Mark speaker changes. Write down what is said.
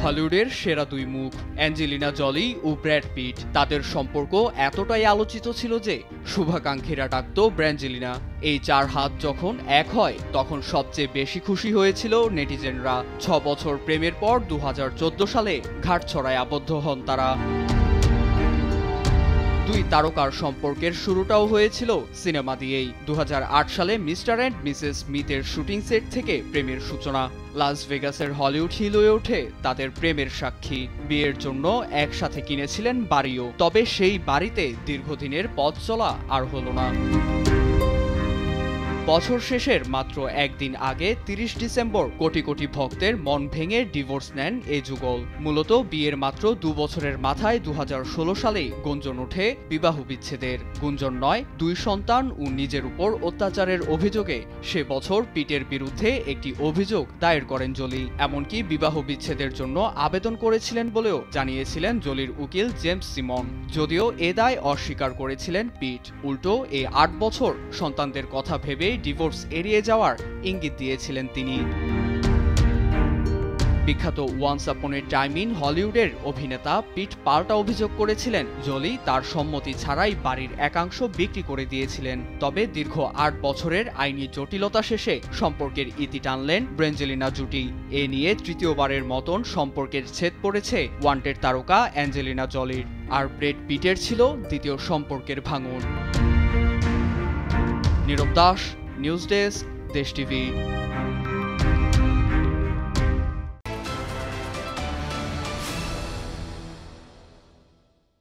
Speaker 1: হলিউডের সেরা দুই মুখ অ্যাঞ্জেলিনা জলি ও ব্র্যাড পিট। তাদের সম্পর্ক এতটাই আলোচিত ছিল যে শুভাকাঙ্ক্ষীরা ডাকত ব্র্যাঞ্জেলিনা। এই চার হাত যখন এক হয় তখন সবচেয়ে বেশি খুশি হয়েছিল নেটিজেনরা। ৬ বছর প্রেমের পর ২০১৪ সালে ঘাটছড়ায় আবদ্ধ হন তারা। দুই তারকার সম্পর্কের শুরুটাও হয়েছিল সিনেমা দিয়েই। ২০০৮ সালে মিস্টার অ্যান্ড মিসেস স্মিথের শুটিং সেট থেকে প্রেমের সূচনা। লাস ভেগাসের হলিউড হিল হয়ে ওঠে তাদের প্রেমের সাক্ষী। বিয়ের জন্য একসাথে কিনেছিলেন বাড়িও, তবে সেই বাড়িতে দীর্ঘদিনের পথ চলা আর হলো না। বছর শেষের মাত্র একদিন আগে ৩০ ডিসেম্বর কোটি কোটি ভক্তের মন ভেঙে ডিভোর্স নেন এই যুগল। মূলত বিয়ের মাত্র ২ বছরের মাথায় ২০১৬ সালেই গুঞ্জন ওঠে বিবাহ বিচ্ছেদের। গুঞ্জন নয়, ২ সন্তান ও নিজের উপর অত্যাচারের অভিযোগে সে বছর পিটের বিরুদ্ধে একটি অভিযোগ দায়ের করেন জলি। এমনকি বিবাহ বিচ্ছেদের জন্য আবেদন করেছিলেন বলেও জানিয়েছিলেন জলির উকিল জেমস সিমন। যদিও এ দায় অস্বীকার করেছিলেন পিট। উল্টো এই ৮ বছর সন্তানদের কথা ভেবে ডিভোর্স এড়িয়ে যাওয়ার ইঙ্গিত দিয়েছিলেন তিনি। বিখ্যাত once upon A time in হলিউডের অভিনেতা পিট পাল্টা অভিযোগ করেছিলেন জলি তার সম্মতি ছাড়াই বাড়ির একাংশ বিক্রি করে দিয়েছিলেন। তবে দীর্ঘ ৮ বছরের আইনি জটিলতা শেষে সম্পর্কের ইতি টানলেন ব্র্যাঞ্জেলিনা জুটি। এ নিয়ে তৃতীয়বারের মতন সম্পর্কের ছেদ পড়েছে ওয়ান্টেড তারকা অ্যাঞ্জেলিনা জলির। আর ব্র্যাড পিটের ছিল দ্বিতীয় সম্পর্কের ভাঙন। নীরব দাস, নিউজ ডেস্ক, দেশ টিভি।